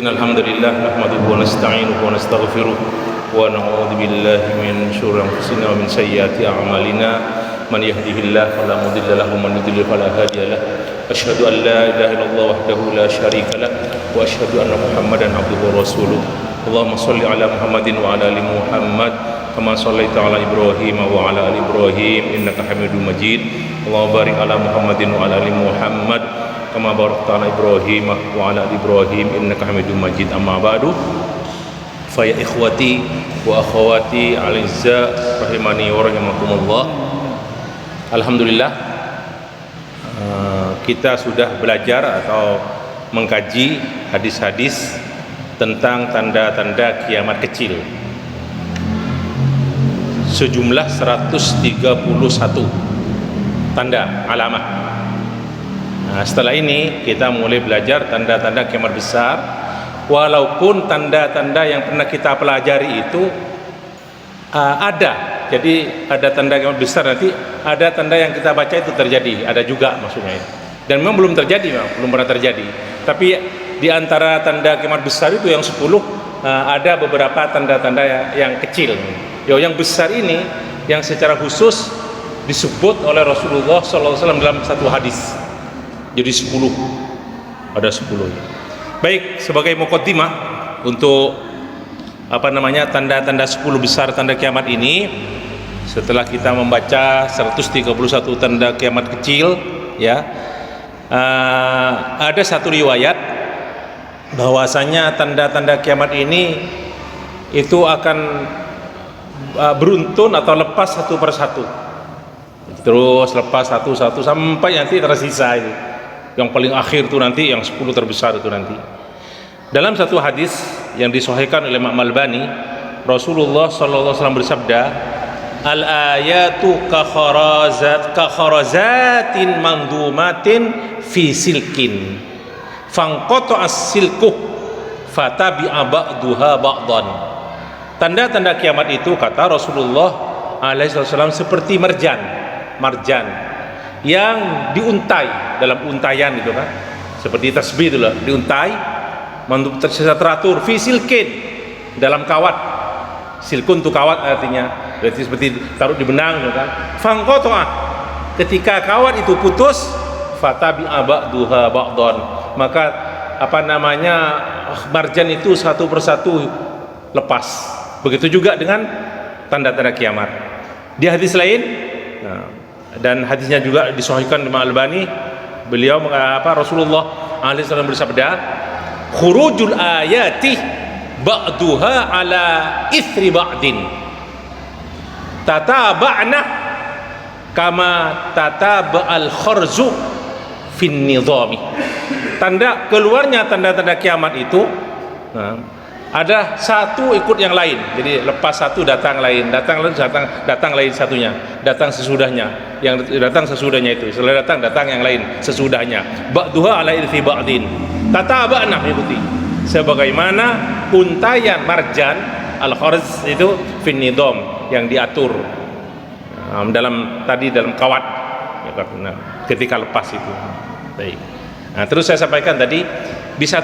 الحمد لله نحمده ونستعينه ونستغفره ونعوذ بالله من شرور أنفسنا ومن سيئات أعمالنا من يهده الله فلا مضل له ومن يضلل فلا هادي له أشهد أن لا إله إلا الله وحده لا شريك له وأشهد أن محمدا عبده ورسوله اللهم صل على محمد وعلى آل محمد كما صليت على إبراهيم وعلى آل إبراهيم إنك حميد مجيد اللهم بارك على محمد وعلى آل محمد كما باركت على إبراهيم وعلى آل إبراهيم إنك حميد مجيد أما بعد فيا إخوتي وأخواتي الأعزاء rahimani wa rahimakumullah. Alhamdulillah kita sudah belajar atau mengkaji hadis-hadis tentang tanda-tanda kiamat kecil sejumlah 131 tanda alamah. Nah, setelah ini kita mulai belajar tanda-tanda kiamat besar. Walaupun tanda-tanda yang pernah kita pelajari itu ada, jadi ada tanda kiamat besar, nanti ada tanda yang kita baca itu terjadi, ada juga maksudnya itu. Dan memang belum terjadi, belum pernah terjadi. Tapi di antara tanda kiamat besar itu yang 10 ada beberapa tanda-tanda yang kecil. Yang besar ini yang secara khusus disebut oleh Rasulullah SAW dalam satu hadis. Jadi 10, ada 10. Baik, sebagai muqaddimah untuk tanda-tanda 10 besar tanda kiamat ini, setelah kita membaca 131 tanda kiamat kecil, ya, ada satu riwayat bahwasanya tanda-tanda kiamat ini itu akan beruntun atau lepas satu persatu, terus lepas satu sampai nanti tersisa itu. Yang paling akhir itu nanti yang 10 terbesar itu nanti. Dalam satu hadis yang disahihkan oleh Imam Al-Albani, Rasulullah SAW bersabda, al-ayatu ka kharazatin mandumatin fi silkin fanqata as-silku fatabi'a ba'duha ba'dan. Tanda-tanda kiamat itu, kata Rasulullah SAW, seperti marjan yang diuntai dalam untayan itu kan, seperti tasbih itu lah, diuntai secara teratur, fi silkin, dalam kawat. Silkun itu kawat artinya, berarti seperti taruh di benang itu kan. Fangqata, ketika kawat itu putus, fatabi'a ba'duha ba'dan, maka marjan itu satu persatu lepas. Begitu juga dengan tanda-tanda kiamat. Di hadis lain, dan hadisnya juga disahihkan Imam Al-Albani, beliau Rasulullah SAW bersabda, khurujul ayati ba'duha ala ithri ba'din tataba'na kama tataba'al kharzu fin nizami. Tanda keluarnya tanda-tanda kiamat itu ada satu ikut yang lain, jadi lepas satu datang lain, datang lain satunya, datang sesudahnya, yang datang sesudahnya itu, setelah datang yang lain sesudahnya. Ba'duha ala irfi ba'din tataba'na, ikuti sebagaimana untayan marjan al-kharz itu fin nidam, yang diatur dalam kawat ketika lepas itu. Baik. Nah, terus saya sampaikan tadi bisa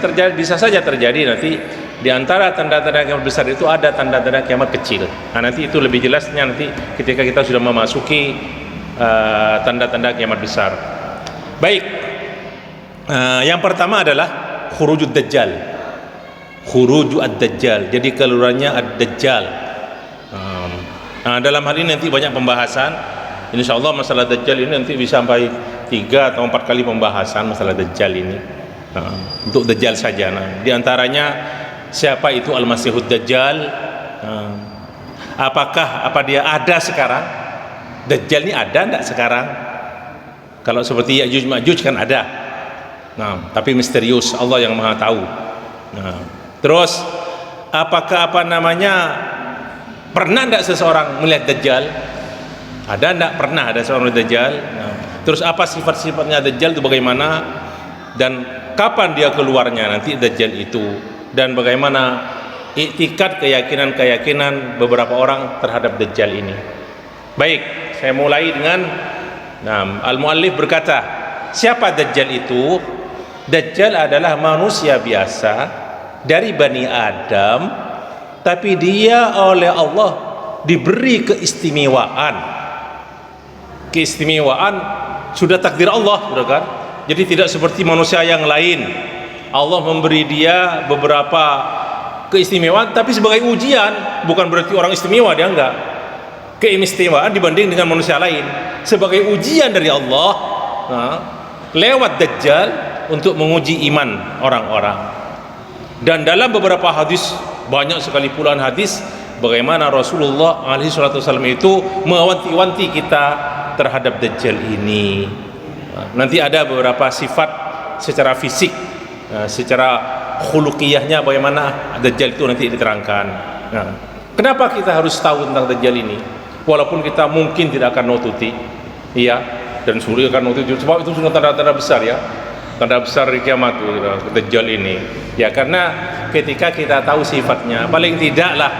saja terjadi nanti. Di antara tanda-tanda kiamat besar itu ada tanda-tanda kiamat kecil. Nah, nanti itu lebih jelasnya nanti ketika kita sudah memasuki tanda-tanda kiamat besar. Baik, yang pertama adalah khurujud dajjal. Khuruju ad-dajjal, jadi keluarannya ad-dajjal. Dalam hal ini nanti banyak pembahasan. Insyaallah masalah dajjal ini nanti bisa sampai 3 atau 4 kali pembahasan masalah dajjal ini. Untuk dajjal saja. Di antaranya, siapa itu Al-Masihud Dajjal? Apa dia ada sekarang? Dajjal ini ada enggak sekarang? Kalau seperti Ya'juj Ma'juj kan ada. Tapi misterius, Allah yang Maha tahu. Terus apakah pernah enggak seseorang melihat Dajjal? Ada enggak pernah ada seorang melihat Dajjal? Terus apa sifat-sifatnya Dajjal itu bagaimana? Dan kapan dia keluarnya nanti Dajjal itu? Dan bagaimana iktikad keyakinan beberapa orang terhadap Dajjal ini. Baik, saya mulai dengan al-muallif berkata, siapa Dajjal itu? Dajjal adalah manusia biasa dari Bani Adam, tapi dia oleh Allah diberi keistimewaan. Keistimewaan sudah takdir Allah, sudah kan? Jadi tidak seperti manusia yang lain. Allah memberi dia beberapa keistimewaan, tapi sebagai ujian, bukan berarti orang istimewa, dia enggak. Keistimewaan dibanding dengan manusia lain, sebagai ujian dari Allah, lewat Dajjal untuk menguji iman orang-orang. Dan dalam beberapa hadis, banyak sekali puluhan hadis, bagaimana Rasulullah SAW itu mewanti-wanti kita terhadap Dajjal ini. Nanti ada beberapa sifat secara fisik, secara khuluqiyahnya bagaimana Dajjal itu nanti diterangkan. Kenapa kita harus tahu tentang Dajjal ini? Walaupun kita mungkin tidak akan nututi, iya, dan sulit akan nututi, sebab itu sudah tanda-tanda besar, ya, tanda besar di kiamat Dajjal ini. Ya, karena ketika kita tahu sifatnya, paling tidaklah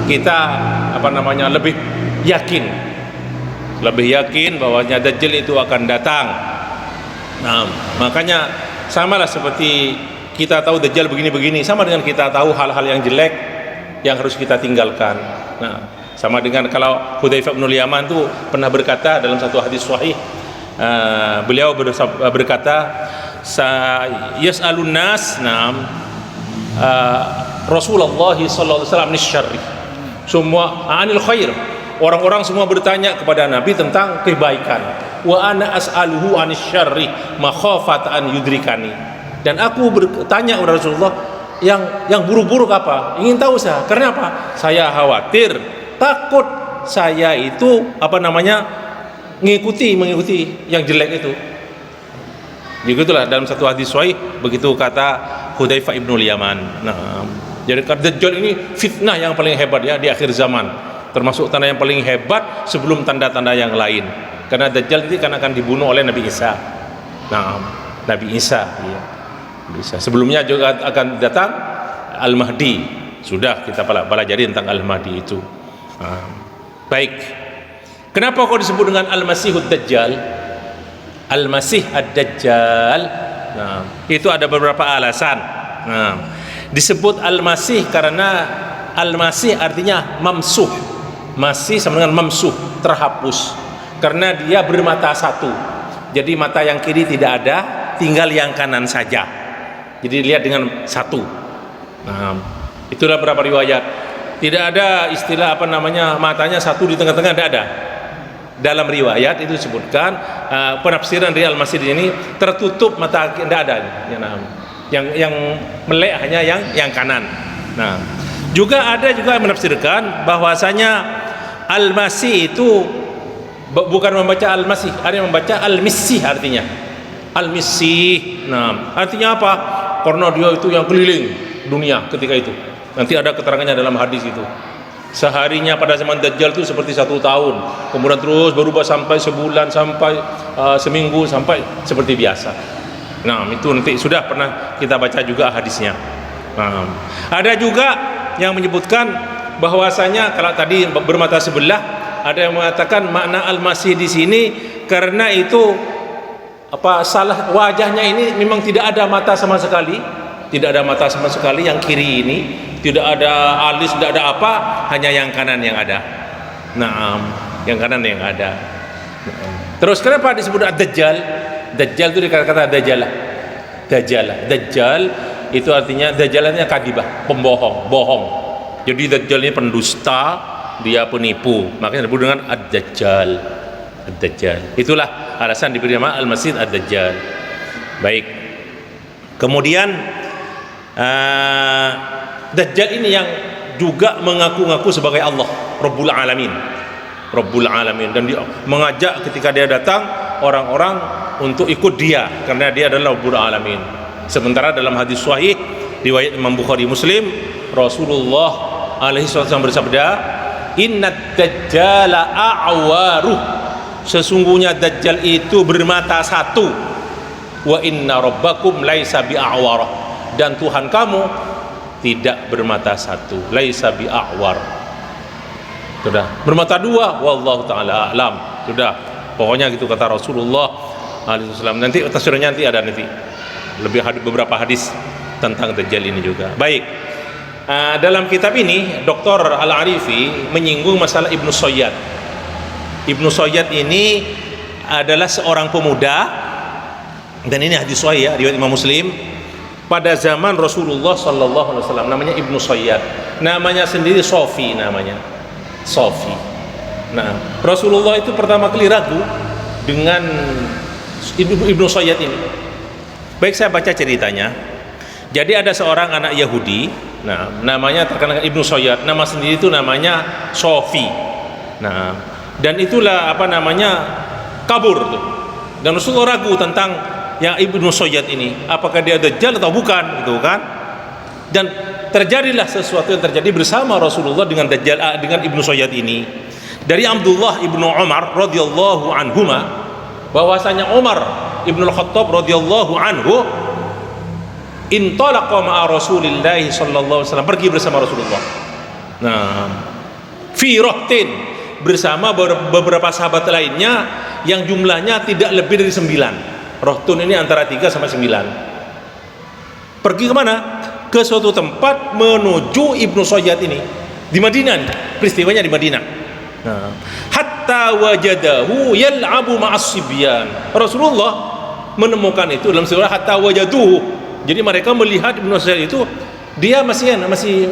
kita lebih yakin bahwasanya Dajjal itu akan datang. Makanya samalah seperti kita tahu Dajjal begini-begini, sama dengan kita tahu hal-hal yang jelek yang harus kita tinggalkan. Sama dengan kalau Hudzaifah bin Yaman itu pernah berkata dalam satu hadis sahih, beliau berkata, yas'alun nas Rasulullah sallallahu alaihi wasallam nisyarri, semua anil khair, orang-orang semua bertanya kepada Nabi tentang kebaikan. Wa ana as'aluhu anisyarri makhafata an yudrikani, dan aku bertanya kepada Rasulullah yang buruk-buruk apa, ingin tahu saya, karena apa? Saya khawatir, takut saya itu mengikuti yang jelek itu. Begitulah dalam satu hadis sahih, begitu kata Hudzaifah bin Yaman. Jadi Dajjal ini fitnah yang paling hebat, ya, di akhir zaman, termasuk tanda yang paling hebat sebelum tanda-tanda yang lain. Karena Dajjal ini akan dibunuh oleh Nabi Isa. Nabi Isa, ya. Sebelumnya juga akan datang Al-Mahdi. Sudah kita pelajari tentang Al-Mahdi itu. Baik. Kenapa kok disebut dengan Al-Masihud Dajjal? Al-Masih Ad-Dajjal. Itu ada beberapa alasan. Disebut Al-Masih karena Al-Masih artinya mamsuh. Masih sama dengan mamsuh, terhapus. Karena dia bermata satu. Jadi mata yang kiri tidak ada, tinggal yang kanan saja. Jadi dilihat dengan satu. Itulah beberapa riwayat. Tidak ada istilah matanya satu di tengah-tengah, tidak ada. Dalam riwayat itu disebutkan penafsiran dari Al-Masih ini tertutup mata, tidak ada. Yang melek hanya yang kanan. Juga ada juga yang menafsirkan bahwasanya Al-Masih itu bukan membaca Al-Masih, ada yang membaca Al-Misih artinya. Al-Misih. Artinya apa? Karena dia itu yang keliling dunia ketika itu. Nanti ada keterangannya dalam hadis itu. Seharinya pada zaman Dajjal itu seperti 1 tahun, kemudian terus berubah sampai sebulan, sampai seminggu, sampai seperti biasa. Itu nanti sudah pernah kita baca juga hadisnya. Ada juga yang menyebutkan bahwasanya kalau tadi bermata sebelah, ada yang mengatakan makna Al-Masih di sini karena itu salah wajahnya ini memang tidak ada mata sama sekali, yang kiri ini tidak ada alis, tidak ada apa, hanya yang kanan yang ada. Yang kanan yang ada. Terus kenapa disebut Ad-Dajjal? Dajjal itu dikata-kata Dajjal itu artinya, Dajjalannya kadibah, pembohong, bohong. Jadi Dajjal ini pendusta, dia penipu, makanya disebut dengan Ad-Dajjal. Itulah alasan diberi nama Al-Masih Ad-Dajjal. Baik. Kemudian Dajjal ini yang juga mengaku-ngaku sebagai Allah, Rabbul Alamin, dan dia mengajak ketika dia datang orang-orang untuk ikut dia karena dia adalah Rabbul Alamin. Sementara dalam hadis sahih riwayat Imam Bukhari Muslim, Rasulullah alaihi wasallam bersabda, "Innad Dajjala a'waruh." Sesungguhnya Dajjal itu bermata satu. Wa inna rabbakum laisa bi'a'warah. Dan Tuhan kamu tidak bermata satu, laisa bi'a'war. Sudah, bermata dua, wallahu taala a'lam. Sudah, pokoknya gitu kata Rasulullah alaihi wasallam. Nanti tafsirnya nanti ada, nanti lebih beberapa hadis tentang Dajjal ini juga. Baik, dalam kitab ini Dr. Al-Arifi menyinggung masalah Ibnu Sayyad. Ibnu Sayyad ini adalah seorang pemuda, dan ini hadis sahih ya, riwayat Imam Muslim, pada zaman Rasulullah sallallahu alaihi wasallam. Namanya Ibnu Sayyad, namanya sendiri Sofi, namanya Sofi. Nah, Rasulullah itu pertama kali ragu dengan Ibnu Sayyad ini. Baik, saya baca ceritanya. Jadi ada seorang anak Yahudi, nah namanya terkenal Ibnu Sayyad, nama sendiri itu namanya Sofi. Nah, dan itulah apa namanya, kabur tuh. Dan Rasulullah ragu tentang yang Ibnu Sayyad ini, apakah dia Dajjal atau bukan, gitu kan? Dan terjadilah sesuatu yang terjadi bersama Rasulullah dengan Dajjal, dengan Ibnu Sayyad ini. Dari Abdullah ibnu Umar radhiyallahu anhuma, bahwasanya Umar ibnu Khattab radhiyallahu anhu intalaqa ma'a Rasulillah sallallahu alaihi wasallam, pergi bersama Rasulullah. Nah, fi rahtin, bersama beberapa sahabat lainnya yang jumlahnya tidak lebih dari 9. Rahtun ini antara 3 sampai 9. Pergi kemana? Ke suatu tempat menuju Ibnu Sayyad ini di Madinah nih. Peristiwanya di Madinah. Nah, hatta wajadahu yal'abu ma'as sibyan. Rasulullah menemukan itu dalam surah hatta wajaduhu. Jadi mereka melihat Ibnu Sayyad itu, dia masih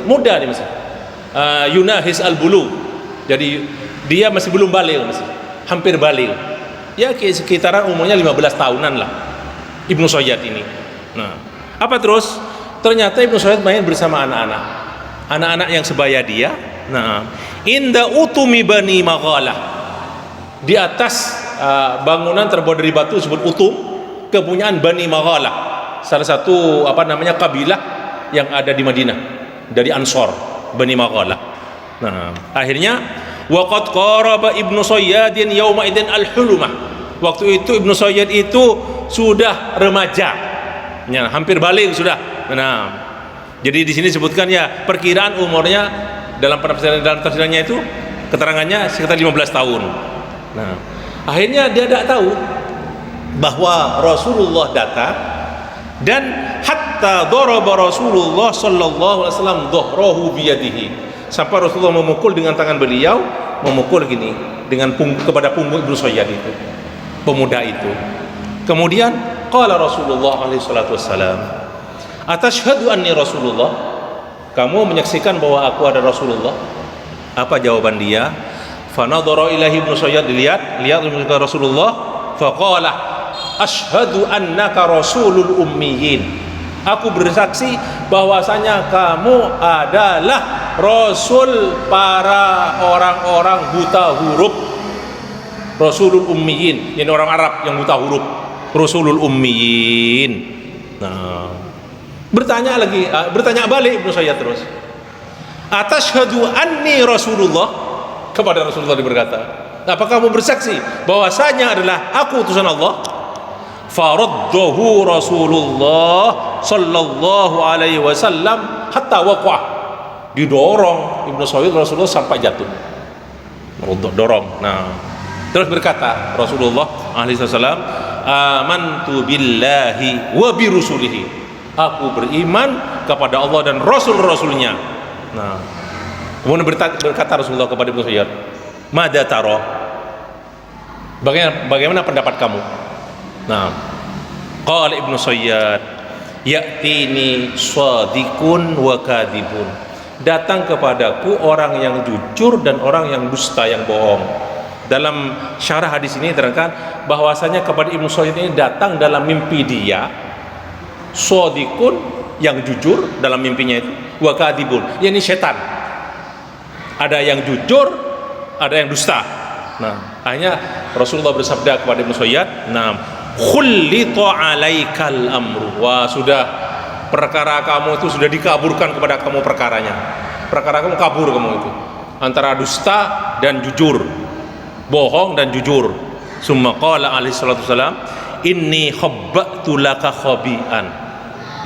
muda, dia masih yunahis al-bulu. Jadi dia masih belum baligh, masih hampir baligh. Ya sekitaran umurnya 15 tahunan lah Ibnu Sayyad ini. Nah, apa terus? Ternyata Ibnu Sayyad main bersama anak-anak yang sebaya dia. Nah, inda utumi Bani Maghalah, di atas bangunan terbuat dari batu disebut utum, kepunyaan Bani Maghalah, salah satu apa namanya kabilah yang ada di Madinah dari Ansor, Bani Maghalah. Nah, akhirnya waqad qaraba Ibnu Sayyadin yauma idzin al-hulumah. Waktu itu Ibnu Sayyad itu sudah remaja, ya, hampir baligh sudah. Nah, jadi di sini disebutkan ya perkiraan umurnya dalam tafsirannya itu keterangannya sekitar 15 tahun. Nah, akhirnya dia tidak tahu bahwa Rasulullah datang, dan hatta daraba Rasulullah sallallahu alaihi wasallam dhahrahu biyadihi, sampai Rasulullah memukul dengan tangan beliau, memukul gini dengan kepada punggung Ibnu Sayyad itu, pemuda itu. Kemudian qala Rasulullah alaihi salatu wassalam, atashhadu anni Rasulullah, kamu menyaksikan bahwa aku ada Rasulullah? Apa jawaban dia? Fanadhara ilahi Ibnu Sayyad, lihat Rasulullah, faqala asyhadu annaka rasulul ummiyin, aku bersaksi bahwasanya kamu adalah rasul para orang-orang buta huruf. Rasulul ummiyin, ini orang Arab yang buta huruf, rasulul ummiyin. Nah, bertanya balik Ibnu Sayyad terus, atashhadu anni Rasulullah, kepada Rasulullah berkata, apakah kamu bersaksi bahwasanya adalah aku utusan Allah? Faraddahu Rasulullah sallallahu alaihi wasallam hatta waqa'a, didorong Ibnu Sayyad Rasulullah sampai jatuh, dorong. Nah, terus berkata Rasulullah alaihi wasallam, amantu billahi wa bi rusulihi, aku beriman kepada Allah dan Rasul-Rasulnya. Nah, kemudian berkata Rasulullah kepada Ibnu Sayyad, mada taro, bagaimana pendapat kamu? Nah, qala Ibnu Sayyad, ya'tini shadiqun wa kadhibun, datang kepadaku orang yang jujur dan orang yang dusta, yang bohong. Dalam syarah hadis ini terangkan bahwasanya kepada Ibnu Sayyad ini datang dalam mimpi dia shadiqun, yang jujur dalam mimpinya itu, wa kadhibun, yakni setan. Ada yang jujur, ada yang dusta. Nah, akhirnya Rasulullah bersabda kepada Ibnu Sayyad, nah, khullita alaikal amru, wah sudah, perkara kamu itu sudah dikaburkan kepada kamu perkaranya. Perkara kamu kabur, kamu itu antara dusta dan jujur, bohong dan jujur. Summa qala alaihi salatu wasalam, inni khabbatu laka khabi'an,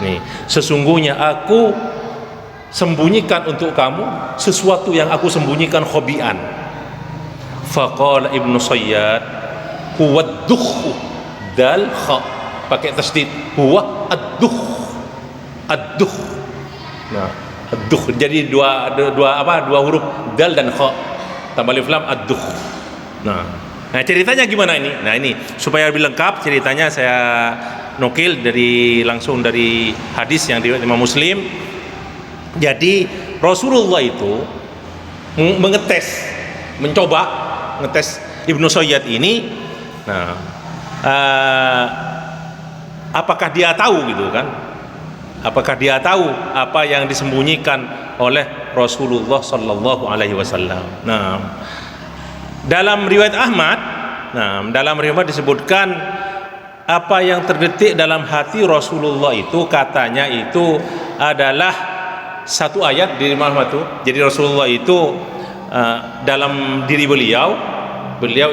nih, sesungguhnya aku sembunyikan untuk kamu sesuatu yang aku sembunyikan, khabi'an. Faqala Ibnu Sayyad, huwa ad-dukh, dal kha, pakai tasdid, huwa ad-dukh, Ad-duh. Nah, ad-duh. Jadi dua huruf dal dan kha. Tambah alif lam, ad-duh. Nah, ceritanya gimana ini? Nah, ini supaya lebih lengkap ceritanya saya nukil langsung dari hadis yang diriwayatkan Imam Muslim. Jadi Rasulullah itu mencoba ngetes Ibnu Sayyad ini. Nah, apakah dia tahu gitu kan? Apakah dia tahu apa yang disembunyikan oleh Rasulullah sallallahu alaihi wasallam? Nah, dalam riwayat Ahmad, dalam riwayat disebutkan apa yang terdetik dalam hati Rasulullah itu katanya itu adalah satu ayat di Muhammad itu. Jadi Rasulullah itu dalam diri beliau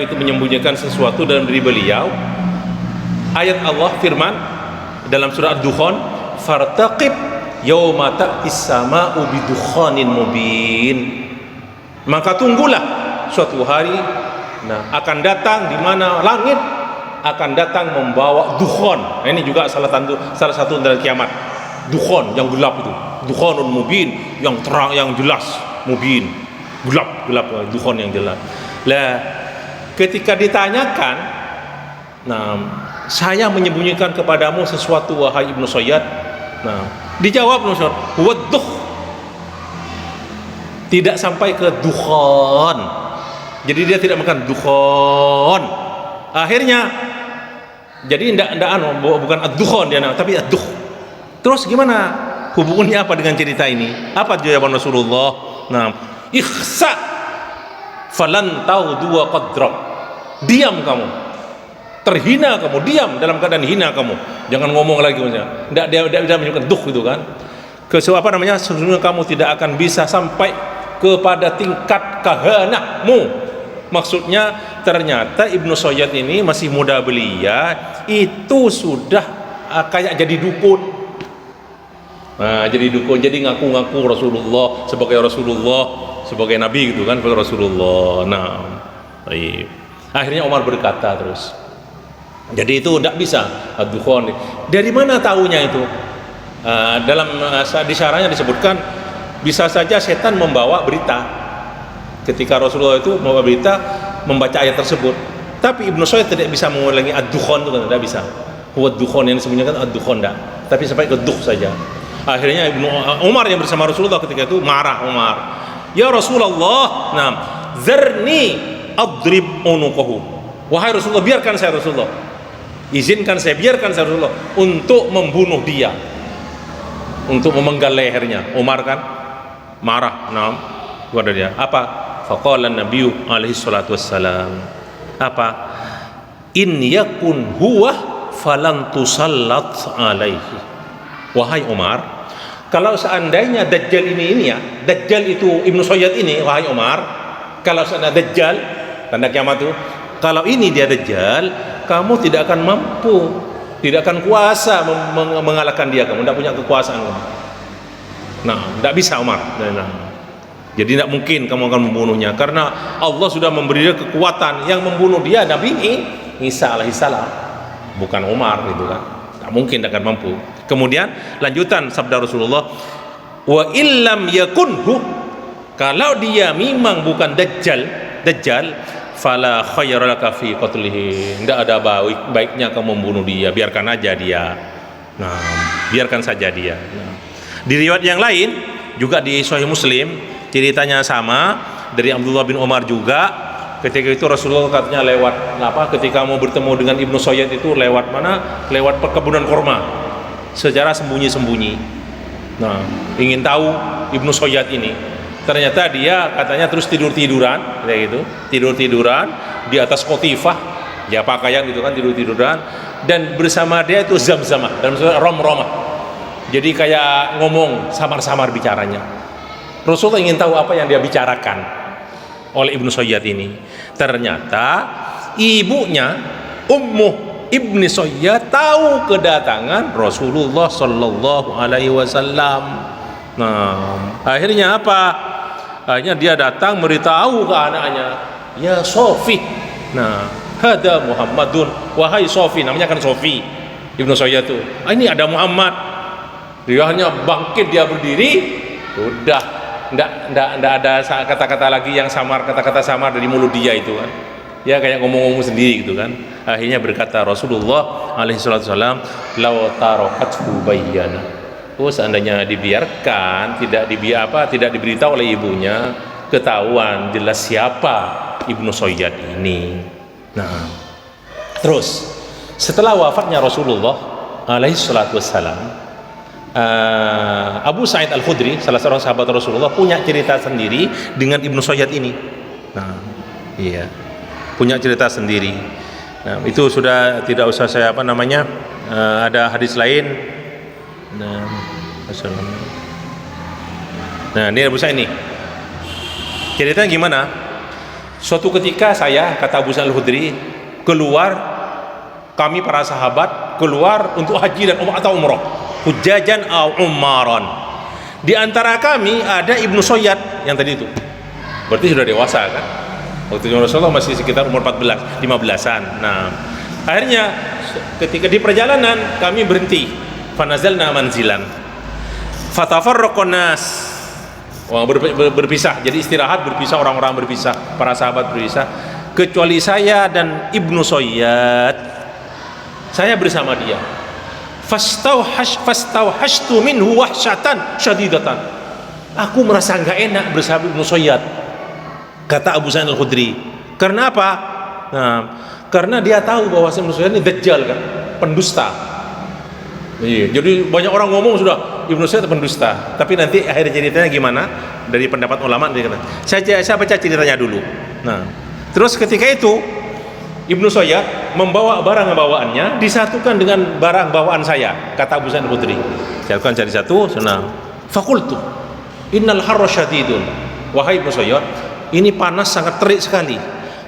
itu menyembunyikan sesuatu dalam diri beliau. Ayat Allah firman dalam surah Ad-Dukhan, fartaqib yauma ta'tis sama'u bidukhanin mubin. Maka tunggulah suatu hari akan datang di mana langit akan datang membawa dukhan. Nah, ini juga salah satu dari kiamat. Dukhan yang gelap itu, dukhanun mubin, yang terang, yang jelas, mubin, gelap, dukhan yang jelas. Lah, ketika ditanyakan, saya menyembunyikan kepadamu sesuatu wahai Ibnu Sayyad. Dijawab Ibnu Sayyad, waduh, tidak sampai ke dukhan. Jadi dia tidak makan dukhan. Akhirnya jadi bukan ad-dukhan dia tapi ad-duh. Terus gimana hubungannya apa dengan cerita ini? Apa jawaban Rasulullah? Ikhsa falan taudu qadrak. Diam kamu. Terhina kamu, diam dalam keadaan hina kamu. Jangan ngomong lagi maksudnya. Dia menunjukkan duh gitu kan. Sesungguhnya kamu tidak akan bisa sampai kepada tingkat kahanahmu. Maksudnya ternyata Ibnu Sayyad ini masih muda belia itu sudah kayak jadi dukun. Jadi dukun, jadi ngaku-ngaku Rasulullah sebagai nabi gitu kan, sebagai Rasulullah. Baik. Akhirnya Umar berkata terus. Jadi itu tidak bisa ad-dukhan. Dari mana tahunya itu? Di syarahnya disebutkan bisa saja setan membawa berita. Ketika Rasulullah itu membawa berita, membaca ayat tersebut. Tapi Ibnu Sayyad tidak bisa mengulangi ad-dukhan itu kan, tidak bisa. Buat dukhan yang disembunyikan ad-dukhan tidak. Tapi sampai ke duh saja. Akhirnya Umar yang bersama Rasulullah ketika itu marah Umar. Ya Rasulullah, zarni adrib unuqahu. Wahai Rasulullah, biarkan saya Rasulullah. Izinkan saya, biarkan saya Rasulullah untuk membunuh dia. Untuk memenggal lehernya. Umar kan marah. Kepada dia. Apa? Faqala Nabiyyu alaihi salatu wassalam. Apa? In yakun huwa falan tusallat alaihi. Wahai Umar, kalau seandainya Dajjal ini ya, Dajjal itu Ibnu Sayyad ini, wahai Umar, kalau seandainya Dajjal, tanda kiamat itu, kalau ini dia Dajjal, kamu tidak akan mampu, tidak akan kuasa mengalahkan dia, kamu tidak punya kekuasaan kamu. Tidak bisa Umar. Jadi tidak mungkin kamu akan membunuhnya, karena Allah sudah memberi dia kekuatan. Yang membunuh dia Nabi Isa alaihissalam, bukan Umar gitu kan. Tidak mungkin, tidak akan mampu. Kemudian lanjutan sabda Rasulullah, wa illam yakunhu, kalau dia memang bukan Dajjal, fala khayra laka fi qatlihi, tidak ada baiknya kamu membunuh dia, biarkan aja dia. Biarkan saja dia. Di riwayat yang lain juga di Sahih Muslim, ceritanya sama dari Abdullah bin Umar juga. Ketika itu Rasulullah katanya lewat ketika mau bertemu dengan Ibnu Sayyad itu lewat mana? Lewat perkebunan kurma secara sembunyi-sembunyi. Ingin tahu Ibnu Sayyad ini. Ternyata dia katanya terus tidur-tiduran kayak gitu. Tidur-tiduran di atas qatifah, ya pakaian gitu kan, tidur-tiduran, dan bersama dia itu Zamzamah dan Romromah. Jadi kayak ngomong samar-samar bicaranya. Rasulullah ingin tahu apa yang dia bicarakan oleh Ibnu Sayyad ini. Ternyata ibunya Ummu Ibnu Sayyad tahu kedatangan Rasulullah sallallahu alaihi wasallam. Akhirnya apa? Akhirnya dia datang memberitahu ke anaknya, ya Sofi. Hada Muhammadun, wahai Sofi, namanya kan Sofi Ibnu Sayyad itu. Ini ada Muhammad. Dia hanya bangkit, dia berdiri, udah ndak ada kata-kata lagi yang samar, kata-kata samar dari mulut dia itu kan. Ya kayak ngomong-ngomong sendiri gitu kan. Akhirnya berkata Rasulullah alaihi wasallam, "Law tarakathu bayyana." Oh, seandainya dibiarkan, tidak diberitahu oleh ibunya, ketahuan jelas siapa Ibnu Sayyad ini. Nah, terus setelah wafatnya Rasulullah alaihi wasallam, Abu Sa'id Al-Khudri, salah seorang sahabat Rasulullah, punya cerita sendiri dengan Ibnu Sayyad ini. Nah, iya, punya cerita sendiri. Nah, itu sudah tidak usah saya ada hadis lain. Nah, ini Abu Sa'id ini. Ceritanya gimana? Suatu ketika saya, kata Abu Sa'id Al-Khudri, kami para sahabat keluar untuk haji dan umrah, hujjajan au umaran. Di antara kami ada Ibnu Sayyad yang tadi itu. Berarti sudah dewasa kan? Waktu itu Rasulullah masih sekitar umur 15-an. Nah, akhirnya ketika di perjalanan kami berhenti, fanazalna manzilan, fatafarraqan nas, berpisah. Jadi istirahat, berpisah, orang-orang berpisah, para sahabat berpisah, kecuali saya dan Ibnu Sayyad. Saya bersama dia. Fastauhashtu minhu wahsyatan syadidatan. Aku merasa enggak enak bersama Ibnu Sayyad, kata Abu Sa'id Al-Khudri. Karena apa? Nah, karena dia tahu bahwa Ibnu Sayyad ini dajjal kan, pendusta. Iya, jadi banyak orang ngomong sudah Ibnu Sayyad pendusta. Tapi nanti akhir ceritanya gimana? Dari pendapat ulama dia kata. Saya baca ceritanya dulu. Nah, terus ketika itu Ibnu Sayyad membawa barang bawaannya disatukan dengan barang bawaan saya, kata Abu Sa'id Al-Khudri. Satukan jadi satu, senang. Fakultu, innal harra syadidun. Wahai Ibnu Sayyad, ini panas sangat terik sekali.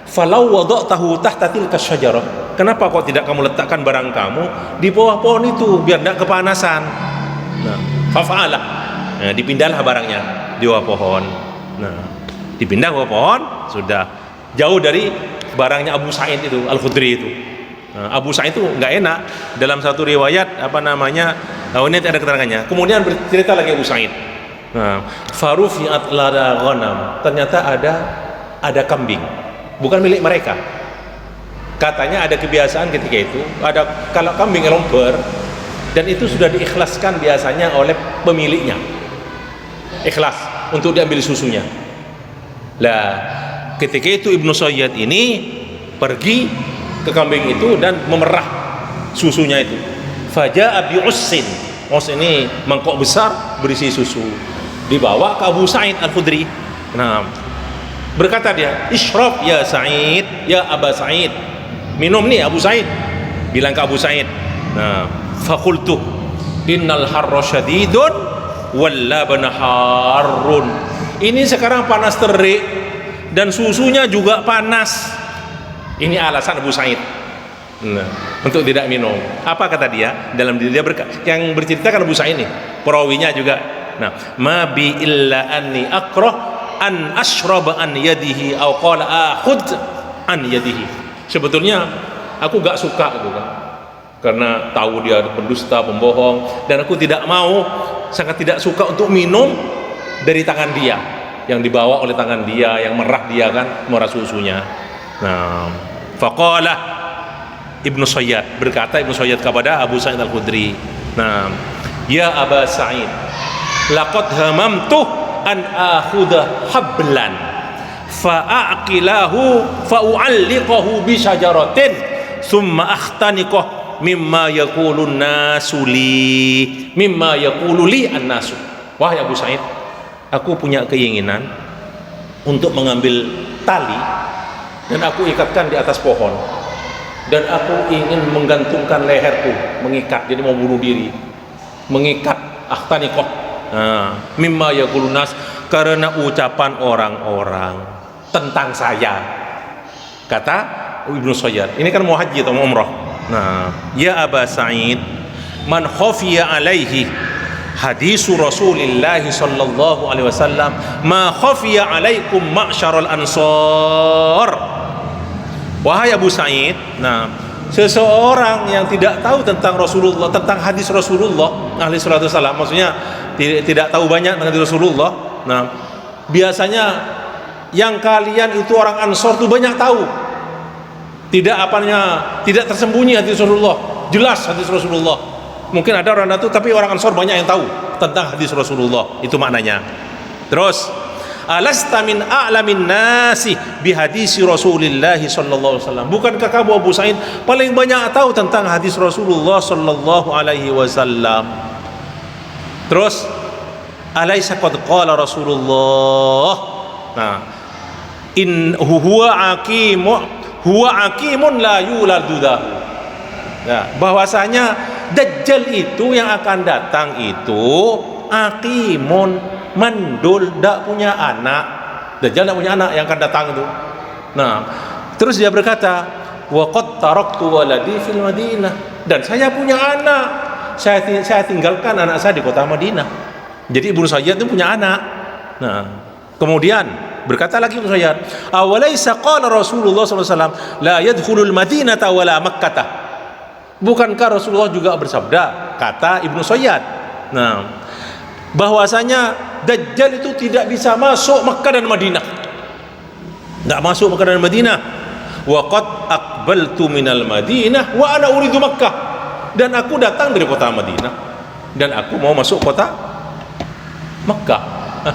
Falau wada'tahu tahta tilka syajarah. Kenapa kok tidak kamu letakkan barang kamu di bawah pohon itu biar tidak kepanasan? Nah, fafa'alah. Nah, dipindahlah barangnya di bawah pohon. Nah, dipindah bawah pohon, sudah jauh dari barangnya Abu Sa'id itu Al-Khudri itu. Nah, Abu Sa'id itu nggak enak. Dalam satu riwayat ini ada keterangannya. Kemudian bercerita lagi Abu Sa'id. Nah, farufi'at lada ghanam. Ternyata ada kambing, bukan milik mereka. Katanya ada kebiasaan ketika itu, kalau kambing lomper, dan itu sudah diikhlaskan biasanya oleh pemiliknya. Ikhlas untuk diambil susunya. Lah, ketika itu Ibnu Sayyad ini pergi ke kambing itu dan memerah susunya itu. Faja'a bi'ussin. Us ini mangkok besar berisi susu. Dibawa ke Abu Sa'id Al-Khudri. Nah, berkata dia, "Ishrab ya Sa'id, ya Aba Sa'id." Minum nih Abu Sa'id. Bilang ke Abu Sa'id. Nah, faqultu innal harra syadidun wal labana harrun. Ini sekarang panas terik dan susunya juga panas. Ini alasan Abu Sa'id untuk tidak minum. Apa kata dia? Dalam diri dia yang bercerita kan Abu Sa'id nih, perawinya juga. Nah, ma bi illa anni akrah an ashraba an yadihi aw qala akhud an yadihi. Sebetulnya aku gak suka gitu kan, karena tahu dia pendusta, pembohong, dan aku sangat tidak suka untuk minum dari tangan dia, yang dibawa oleh tangan dia, yang merah dia kan, merah susunya. Nah, faqala Ibnu Sayyad, berkata Ibnu Sayyad kepada Abu Sa'id Al-Khudri, nah, ya Aba Sa'id, laqad hamamtu an akhudha hablan fa'aqilahu fa'u'alliqahu bi syajaratin thumma akhtaniqah mimma yaqulun nasu li mimma yaqulu li an-nasu. Wahai Abu Sa'id, aku punya keinginan untuk mengambil tali dan aku ikatkan di atas pohon, dan aku ingin menggantungkan leherku, mengikat, jadi mau bunuh diri, mengikat, akhtaniqah, mimma yaqulun nas, karena ucapan orang-orang tentang saya, kata Ibnu Sayyad. Ini kan mau haji atau mau umrah. Nah, ya Aba Sa'id, man khafiya alaihi hadisu Rasulillah sallallahu alaihi wasallam ma khafiya alaikum ma'syaral ansar. Wahai Abu Sa'id, nah, seseorang yang tidak tahu tentang Rasulullah, tentang hadis Rasulullah alaihi salatu wasallam, maksudnya tidak tahu banyak tentang hadis Rasulullah. Nah, biasanya yang kalian itu orang Ansor itu banyak tahu. Tidak tersembunyi hadis Rasulullah, jelas hadis Rasulullah. Mungkin ada orang itu, tapi orang Ansor banyak yang tahu tentang hadis Rasulullah, itu maknanya. Terus, alasta min a'lamin nasi bihadisi Rasulillah sallallahu alaihi wasallam. Bukankah kamu Abu Sa'id paling banyak tahu tentang hadis Rasulullah sallallahu alaihi wasallam? Terus, alaisa qad qala Rasulullah. Nah, in huwa aqimun la yuladu dahu. Nah, bahwasanya Dajjal itu yang akan datang itu aqimun, mandul, tidak punya anak. Dajjal tidak punya anak yang akan datang itu. Nah, terus dia berkata, wa qad taraktu waladi fil Madinah, dan saya punya anak. Saya tinggalkan anak saya di kota Madinah. Jadi Ibnu Sayyad itu punya anak. Nah, kemudian berkata lagi Ibnu Sayyad, awalaysa qala Rasulullah SAW la yadkhulul Madinata wala Makkah. Bukankah Rasulullah juga bersabda, kata Ibnu Sayyad, nah, bahwasanya Dajjal itu tidak bisa masuk Makkah dan Madinah, tidak masuk Makkah dan Madinah. Wa qad aqbaltu minal Madinah wa ana uridu Makkah, dan aku datang dari kota Madinah dan aku mau masuk kota Makkah.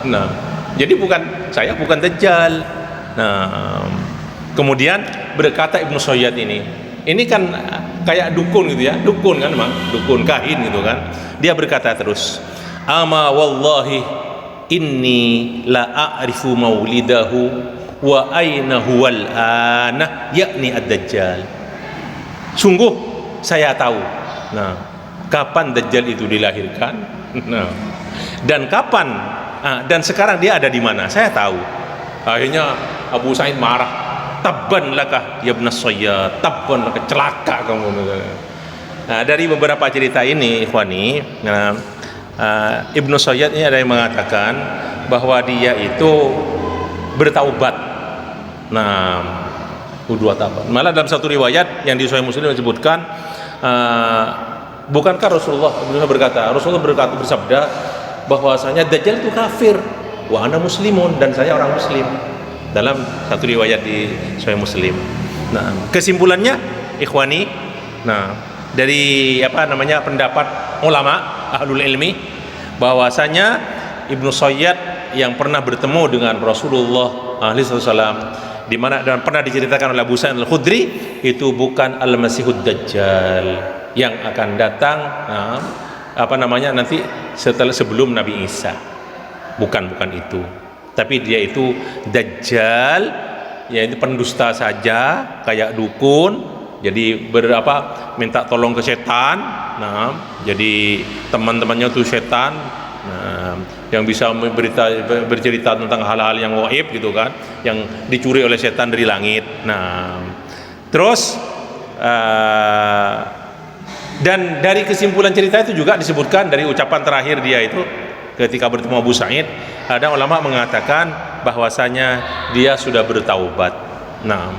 Nah, jadi saya bukan Dajjal. Nah, kemudian berkata Ibnu Sayyad ini kan kayak dukun gitu ya, dukun kan, memang dukun kahin gitu kan. Dia berkata terus, ama wallahi inni la a'rifu maulidahu wa aina huwal ana, yakni ad-Dajjal. Sungguh saya tahu, nah, kapan Dajjal itu dilahirkan, nah, dan kapan, dan sekarang dia ada di mana, saya tahu. Akhirnya Abu Sa'id marah, tabban laka ya Ibnu Sayyad, tabban laka, celaka kamu. Nah, dari beberapa cerita ini ikhwani, Ibnu Sayyad ini ada yang mengatakan bahwa dia itu bertaubat. Nah, udwa taubat. Malah dalam satu riwayat yang di Sahih Muslim disebutkan, bukankah Rasulullah bersabda bahwasanya Dajjal itu kafir, wa ana muslimun, dan saya orang muslim, dalam satu riwayat di Sahih Muslim. Nah, kesimpulannya ikhwani, nah, dari pendapat ulama ahlul ilmi, bahwasanya Ibnu Sayyad yang pernah bertemu dengan Rasulullah SAW, di mana dan pernah diceritakan oleh Abu Sa'id Al-Khudri, itu bukan Al-Masihud Dajjal yang akan datang, nanti sebelum Nabi Isa. Bukan itu. Tapi dia itu Dajjal, yaitu pendusta saja, kayak dukun. Jadi minta tolong ke setan. Nah, jadi teman-temannya itu setan, nah, yang bisa bercerita tentang hal-hal yang gaib gitu kan, yang dicuri oleh setan dari langit. Nah, terus dan dari kesimpulan cerita itu juga disebutkan dari ucapan terakhir dia itu ketika bertemu Abu Sa'id, ada ulama mengatakan bahwasanya dia sudah bertaubat. Nah,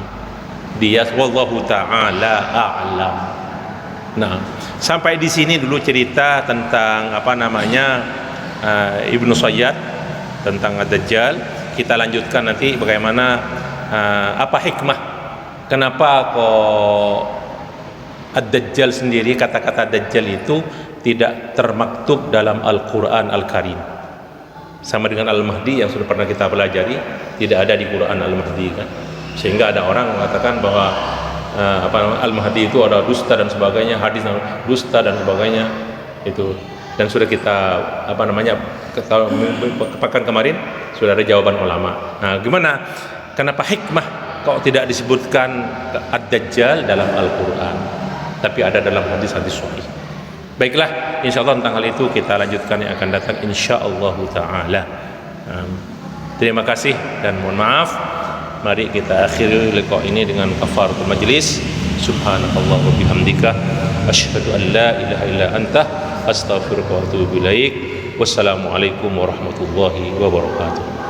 dia wallahu ta'ala a'lam. Nah, sampai di sini dulu cerita tentang Ibnu Sayyad, tentang Ad-Dajjal. Kita lanjutkan nanti bagaimana apa hikmah kenapa kok Ad-Dajjal sendiri, kata-kata Dajjal itu tidak termaktub dalam Al-Quran Al-Karim, sama dengan Al-Mahdi yang sudah pernah kita pelajari, tidak ada di Quran Al-Mahdi kan. Sehingga ada orang mengatakan bahwa Al-Mahdi itu ada dusta dan sebagainya, hadis dusta dan sebagainya itu. Dan sudah kita pekan kemarin sudah ada jawaban ulama. Nah, gimana? Kenapa hikmah kok tidak disebutkan Ad-Dajjal dalam Al-Quran, tapi ada dalam hadis-hadis sahih? Baiklah, insyaallah tentang hal itu kita lanjutkan yang akan datang insyaallah taala. Terima kasih dan mohon maaf. Mari kita akhiri liqa ini dengan kafaratul majlis. Subhanakallah wa bihamdika asyhadu an la ilaha illa anta astaghfiruka wa atubu ilaik. Wassalamualaikum warahmatullahi wabarakatuh.